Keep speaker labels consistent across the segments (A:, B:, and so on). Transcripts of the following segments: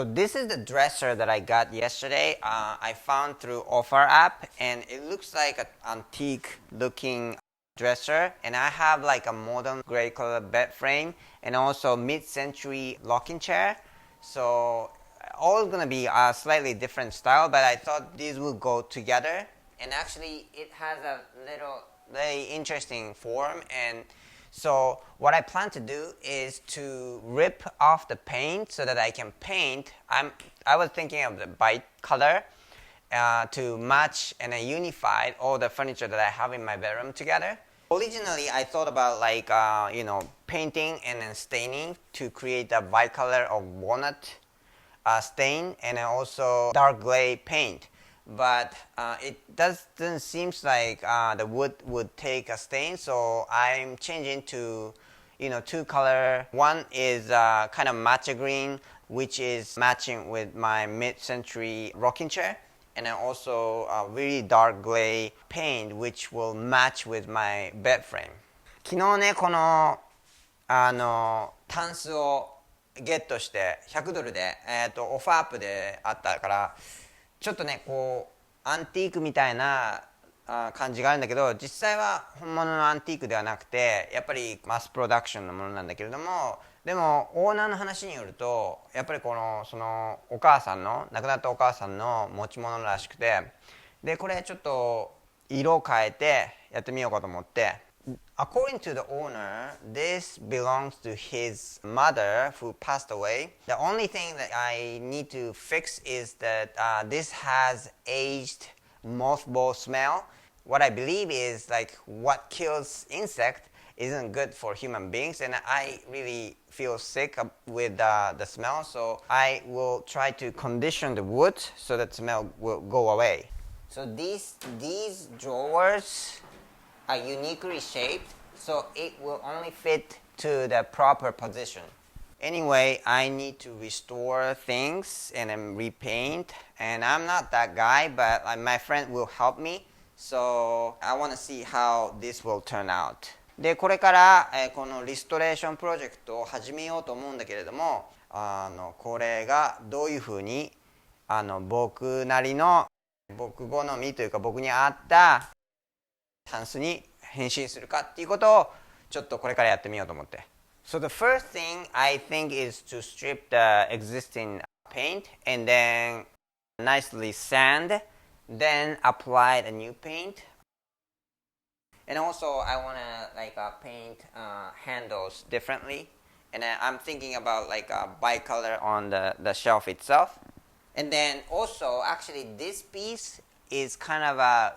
A: So this is the dresser that I got yesterday. I found through OfferUp, and it looks like an antique looking dresser, and I have like a modern gray color bed frame and also mid-century rocking chair. So all gonna be a slightly different style, but I thought these would go together. And actually it has a little very interesting form, and so what I plan to do is to rip off the paint so that I can paint. I was thinking of the white color to match and unify all the furniture that I have in my bedroom together. Originally, I thought about like painting and then staining to create a white color of walnut stain and then also dark gray paint. But it doesn't seem like the wood would take a stain, so I'm changing to two color. One is kind of matcha green, which is matching with my mid-century rocking chair, and then also a really dark gray paint which will match with my bed frame. 昨日ねこのタンスをゲットして$100でオファーアップであったからちょっとねこうアンティークみたいな感じがあるんだけど、実際は本物のアンティークではなくてやっぱりマスプロダクションのものなんだけれども、でもオーナーの話によるとやっぱりそのお母さんの亡くなったお母さんの持ち物らしくて、でこれちょっと色を変えてやってみようかと思って。According to the owner, this belongs to his mother who passed away. The only thing that I need to fix is that this has aged mothball smell. What I believe is like what kills insect isn't good for human beings, and I really feel sick with the smell, so I will try to condition the wood so that smell will go away. So these drawers are uniquely shaped, so it will only fit to the proper position. Anyway, I need to restore things and then repaint, and I'm not that guy, but my friend will help me, so I want to see how this will turn out. でこれから、このリストレーションプロジェクトを始めようと思うんだけれども、これがどういうふうに僕なりの僕好みというか僕に合ったタンスに変身するかっていうことをちょっとこれからやってみようと思って。So the first thing I think is to strip the existing paint and then nicely sand, then apply a new paint. And also I want to paint handles differently. And I'm thinking about like a bicolor on the shelf itself. And then also actually this piece is kind of a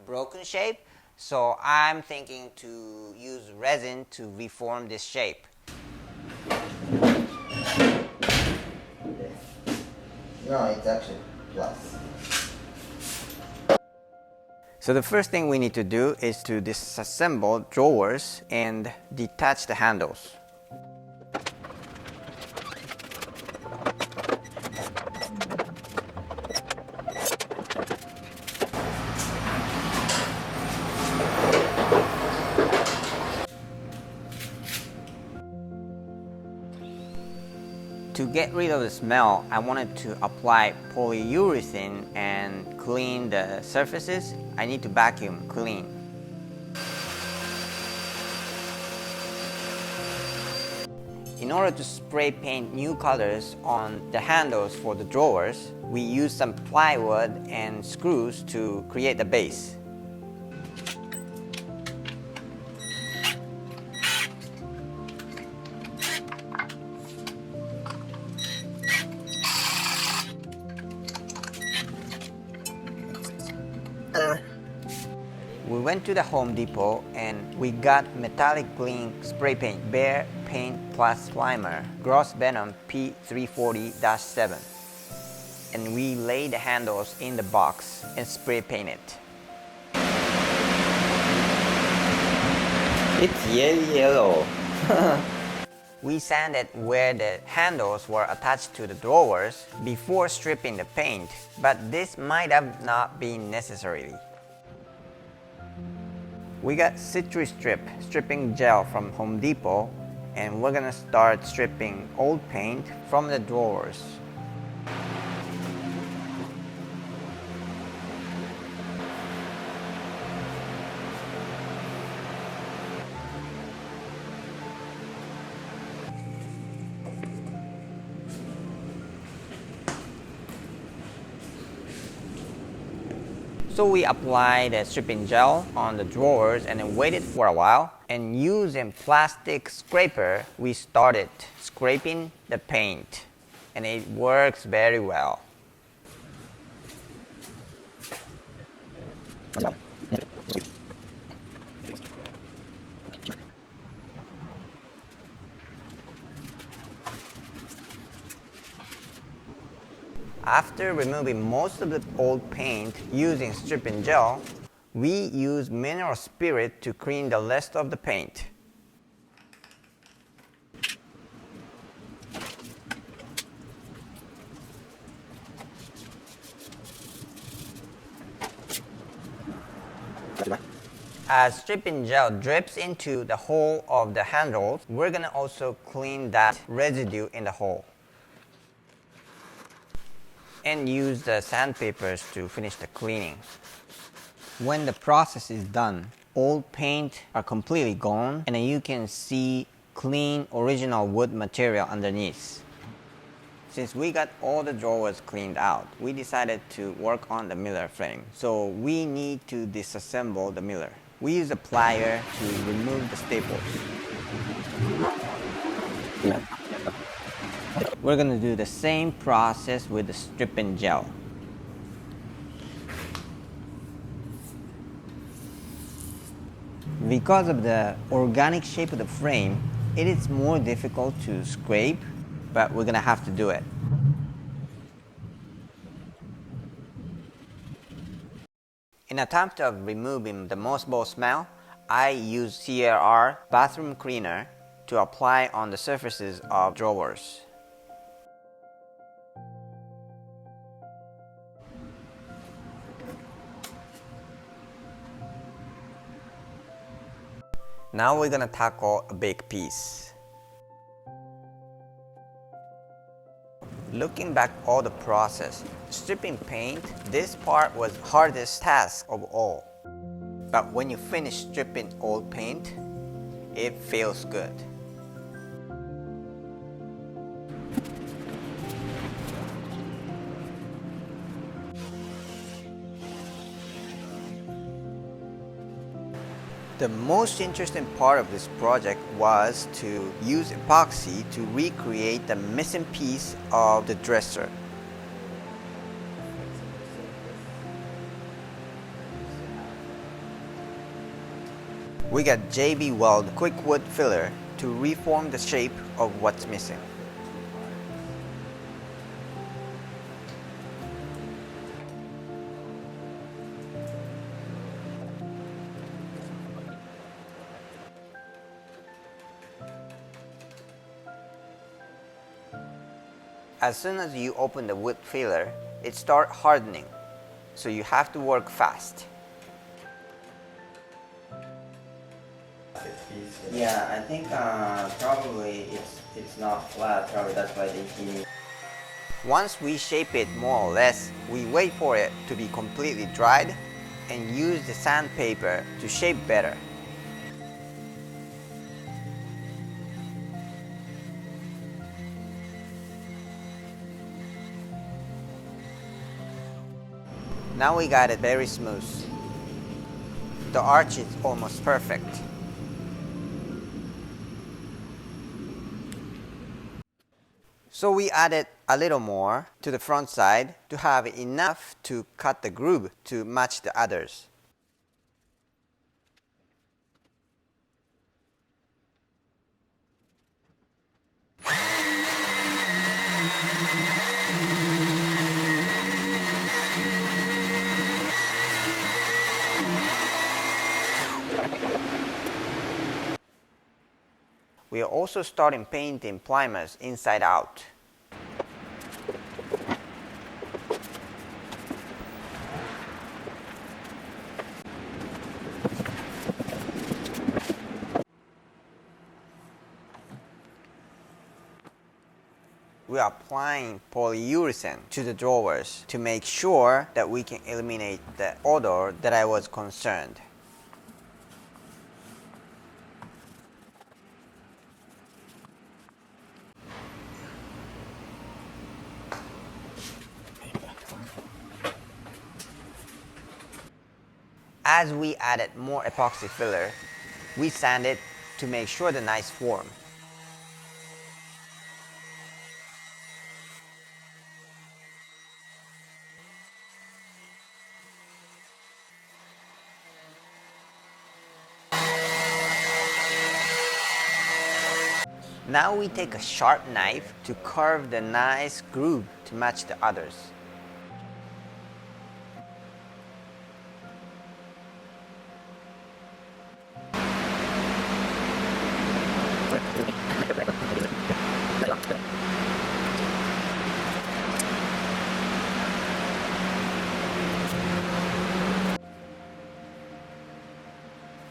A: broken shape, so I'm thinking to use resin to reform this shape. No, it's actually plus. So the first thing we need to do is to disassemble drawers and detach the handles. To get rid of the smell, I wanted to apply polyurethane and clean the surfaces. I need to vacuum clean. In order to spray paint new colors on the handles for the drawers, we use some plywood and screws to create the base. We went to the Home Depot and we got metallic green spray paint, Bear Paint Plus Primer, Gross Venom P340-7. And we laid the handles in the box and spray paint it. It's yellow. We sanded where the handles were attached to the drawers before stripping the paint, but this might have not been necessary. We got citrus stripping gel from Home Depot and we're gonna start stripping old paint from the drawers. So we applied a stripping gel on the drawers and then waited for a while, and using plastic scraper we started scraping the paint, and it works very well. After removing most of the old paint using stripping gel, we use mineral spirit to clean the rest of the paint. As stripping gel drips into the hole of the handles, we're gonna also clean that residue in the hole and use the sandpapers to finish the cleaning. When the process is done, old paint are completely gone, and you can see clean original wood material underneath. Since we got all the drawers cleaned out, we decided to work on the mirror frame. So we need to disassemble the mirror. We use a plier to remove the staples. We're going to do the same process with the stripping gel. Because of the organic shape of the frame, it is more difficult to scrape, but we're going to have to do it. In attempt of removing the mothball smell, I use CRR bathroom cleaner to apply on the surfaces of drawers. Now we're gonna tackle a big piece. Looking back all the process, stripping paint, this part was hardest task of all. But when you finish stripping old paint, it feels good. The most interesting part of this project was to use epoxy to recreate the missing piece of the dresser. We got JB Weld quick wood filler to reform the shape of what's missing. As soon as you open the wood filler, it starts hardening, so you have to work fast. Yeah, I think probably it's not flat, probably that's why they heat. Once we shape it more or less, we wait for it to be completely dried and use the sandpaper to shape better. Now we got it very smooth. The arch is almost perfect. So we added a little more to the front side to have enough to cut the groove to match the others. We are also starting painting primers inside out. we're applying polyurethane to the drawers to make sure that we can eliminate the odor that I was concerned. As we added more epoxy filler, we sanded to make sure the nice form. Now we take a sharp knife to carve the nice groove to match the others.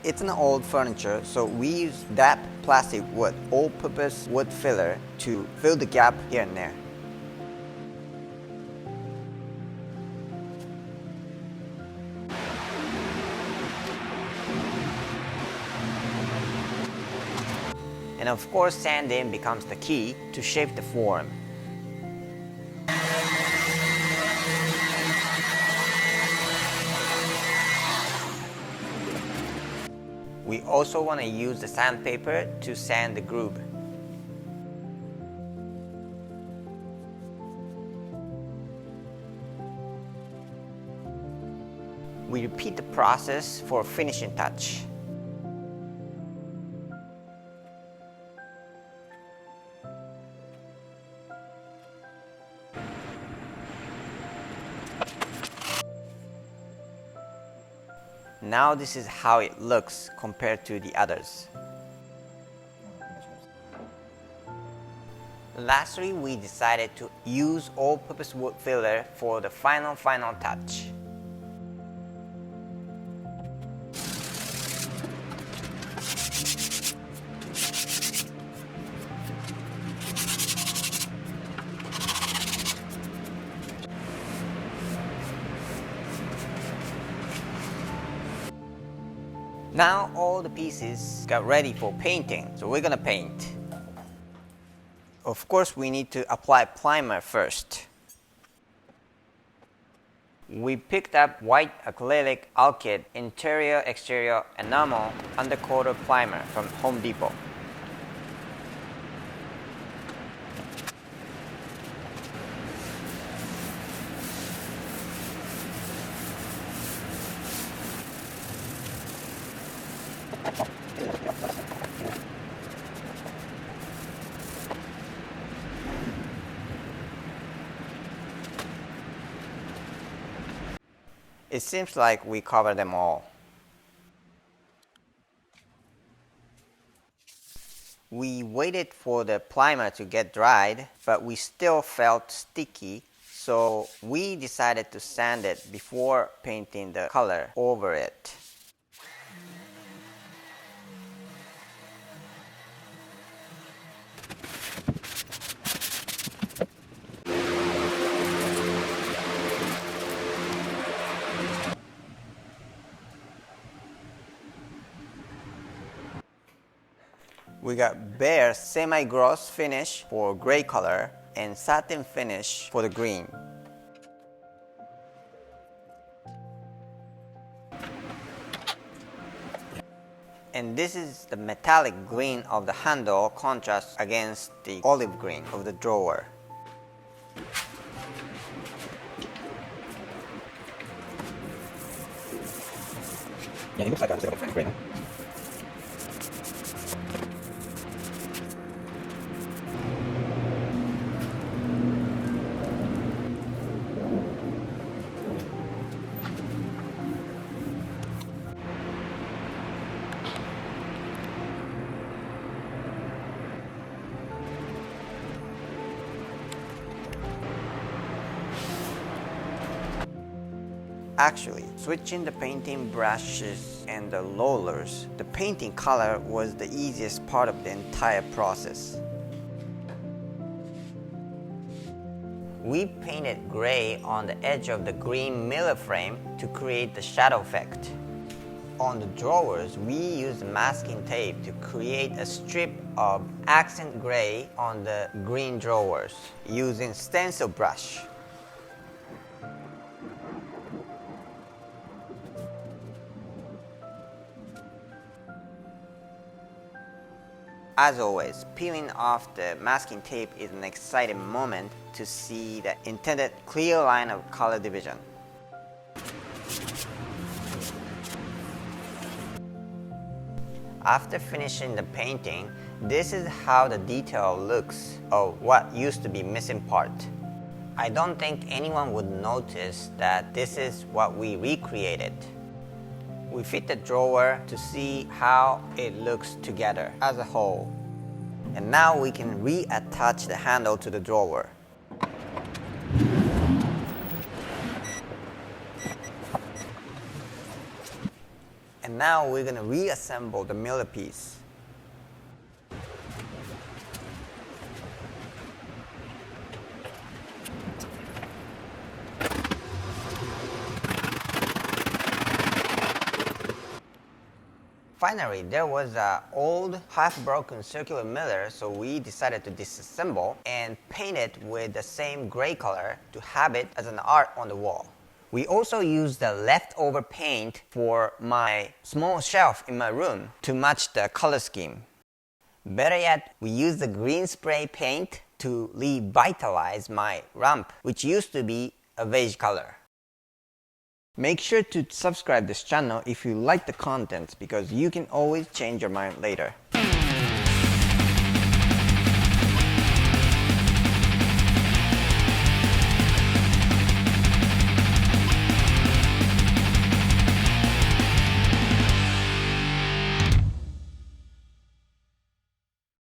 A: It's an old furniture, so we use that plastic wood, all-purpose wood filler to fill the gap here and there. And of course, sanding becomes the key to shape the form. We also want to use the sandpaper to sand the groove. We repeat the process for finishing touch. Now this is how it looks compared to the others. Lastly, we decided to use all-purpose wood filler for the final touch. Now all the pieces got ready for painting, so we're gonna paint. Of course, we need to apply primer first. We picked up white acrylic alkyd interior-exterior enamel undercoater primer from Home Depot. It seems like we covered them all. We waited for the primer to get dried, but we still felt sticky, so we decided to sand it before painting the color over it. We got bare semi-gloss finish for gray color and satin finish for the green. And this is the metallic green of the handle contrast against the olive green of the drawer.
B: Yeah, it looks like a silver green.
A: Actually, switching the painting brushes and the rollers, the painting color was the easiest part of the entire process. We painted gray on the edge of the green mirror frame to create the shadow effect. On the drawers, we used masking tape to create a strip of accent gray on the green drawers using stencil brush. As always, peeling off the masking tape is an exciting moment to see the intended clear line of color division. After finishing the painting, this is how the detail looks of what used to be missing part. I don't think anyone would notice that this is what we recreated. We fit the drawer to see how it looks together as a whole. And now we can reattach the handle to the drawer. And now we're going to reassemble the mirror piece. Finally, there was an old half-broken circular mirror, so we decided to disassemble and paint it with the same gray color to have it as an art on the wall. We also used the leftover paint for my small shelf in my room to match the color scheme. Better yet, we used the green spray paint to revitalize my lamp, which used to be a beige color. Make sure to subscribe this channel if you like the content because you can always change your mind later.